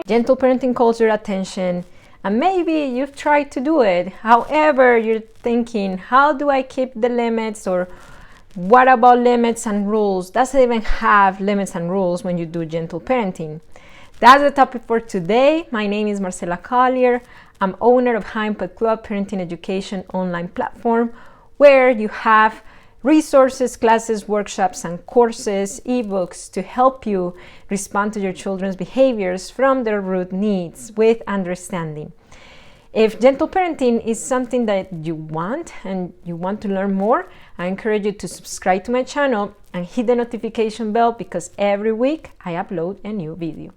Gentle parenting calls your attention, and maybe you've tried to do it. However, you're thinking, how do I keep the limits? Or what about limits and rules? Does it even have limits and rules when you do gentle parenting? That's the topic for today. My name is Marcela Collier. I'm owner of High Impact Club Parenting Education online platform, where you have resources, classes, workshops, and courses, ebooks to help you respond to your children's behaviors from their root needs with understanding. If gentle parenting is something that you want and you want to learn more, I encourage you to subscribe to my channel and hit the notification bell, because every week I upload a new video.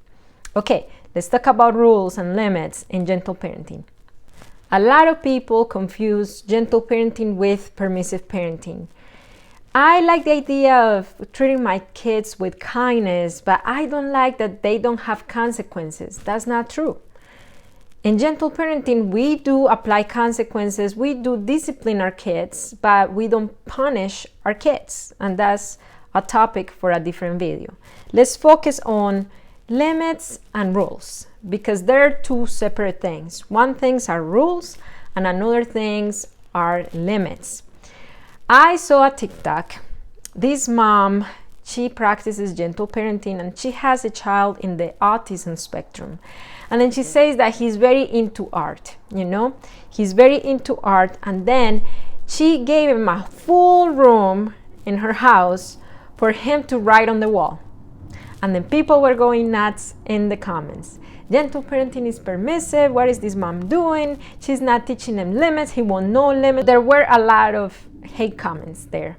Okay, let's talk about rules and limits in gentle parenting. A lot of people confuse gentle parenting with permissive parenting. I like the idea of treating my kids with kindness, but I don't like that they don't have consequences. That's not true. In gentle parenting, we do apply consequences, we do discipline our kids, but we don't punish our kids. And that's a topic for a different video. Let's focus on limits and rules, because they're two separate things. One thing are rules and another things are limits. I saw a TikTok. This mom, she practices gentle parenting and she has a child in the autism spectrum. And then she says that he's very into art, he's very into art. And then she gave him a full room in her house for him to write on the wall. And then people were going nuts in the comments. Gentle parenting is permissive. What is this mom doing? She's not teaching him limits. He won't know limits. There were a lot of hate comments there,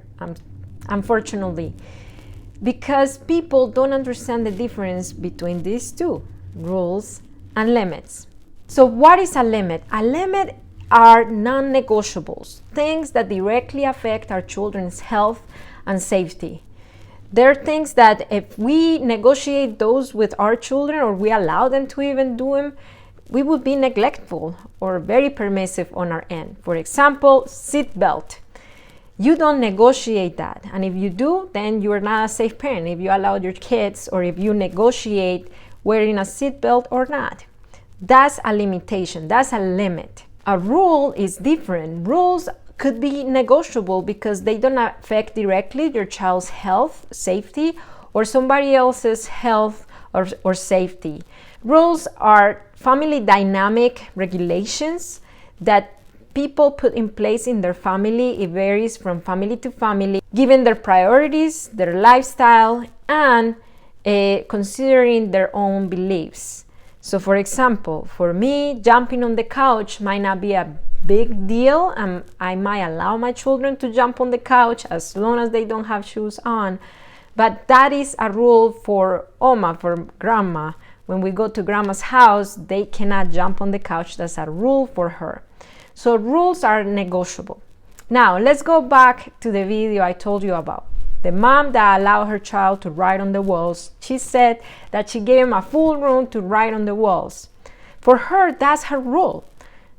unfortunately, because people don't understand the difference between these two, rules and limits. So what is a limit? A limit are non-negotiables, things that directly affect our children's health and safety. There are things that if we negotiate those with our children, or we allow them to even do them, we would be neglectful or very permissive on our end. For example, seatbelt. You don't negotiate that. And if you do, then you're not a safe parent. If you allow your kids, or if you negotiate wearing a seatbelt or not, that's a limitation. That's a limit. A rule is different. Rules could be negotiable because they don't affect directly your child's health, safety, or somebody else's health or safety. Rules are family dynamic regulations that people put in place in their family. It varies from family to family, given their priorities, their lifestyle, and considering their own beliefs. So for example, for me, jumping on the couch might not be a big deal, and I might allow my children to jump on the couch as long as they don't have shoes on. But that is a rule for Oma, for grandma. When we go to grandma's house, they cannot jump on the couch. That's a rule for her. So rules are negotiable. Now let's go back to the video I told you about. The mom that allowed her child to write on the walls. She said that she gave him a full room to write on the walls. For her, that's her rule.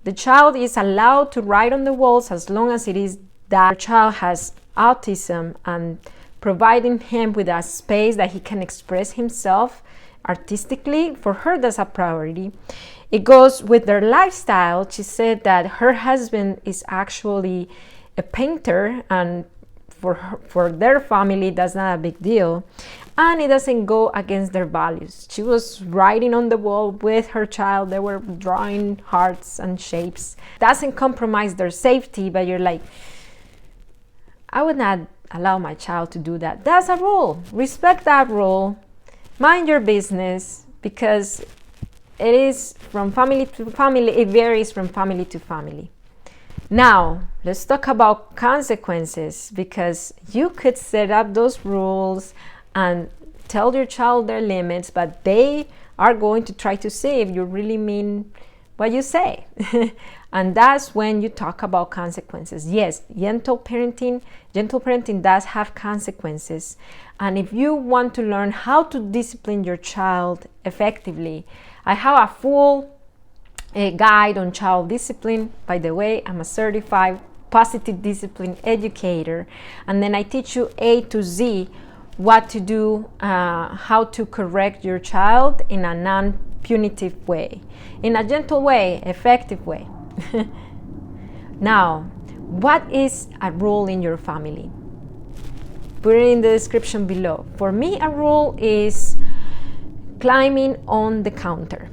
The child is allowed to write on the walls as long as it is that the child has autism, and providing him with a space that he can express himself artistically. For her, that's a priority. It goes with their lifestyle. She said that her husband is actually a painter, and for their family, that's not a big deal. And it doesn't go against their values. She was writing on the wall with her child. They were drawing hearts and shapes. Doesn't compromise their safety, but you're like, I would not allow my child to do that. That's a rule. Respect that rule. Mind your business, because it is from family to family. It varies from family to family. Now, let's talk about consequences, because you could set up those rules and tell your child their limits, but they are going to try to see if you really mean what you say. And that's when you talk about consequences. Yes, gentle parenting does have consequences. And if you want to learn how to discipline your child effectively, I have a full guide on child discipline. By the way, I'm a certified positive discipline educator, and then I teach you A to Z what to do, how to correct your child in a punitive way, in a gentle way, effective way. Now, what is a rule in your family? Put it in the description below. For me, a rule is climbing on the counter.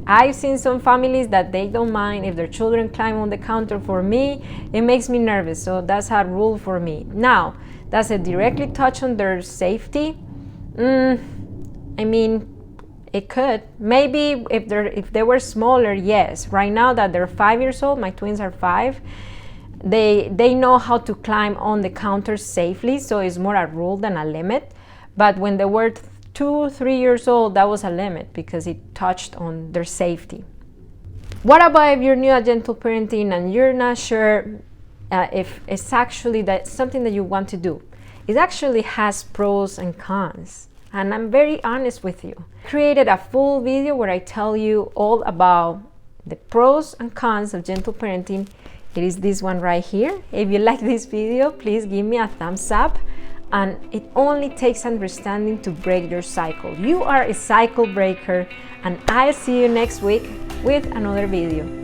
I've seen some families that they don't mind if their children climb on the counter. For me, it makes me nervous, so that's a rule for me. Now, does it directly touch on their safety? I mean, it could. Maybe if they were smaller, yes. Right now that they're 5 years old, my twins are 5, they know how to climb on the counter safely, so it's more a rule than a limit. But when they were 2, 3 years old, that was a limit because it touched on their safety. What about if you're new at gentle parenting and you're not sure if it's actually that something that you want to do? It actually has pros and cons, and I'm very honest with you. I created a full video where I tell you all about the pros and cons of gentle parenting. It is this one right here. If you like this video, please give me a thumbs up. And it only takes understanding to break your cycle. You are a cycle breaker, and I'll see you next week with another video.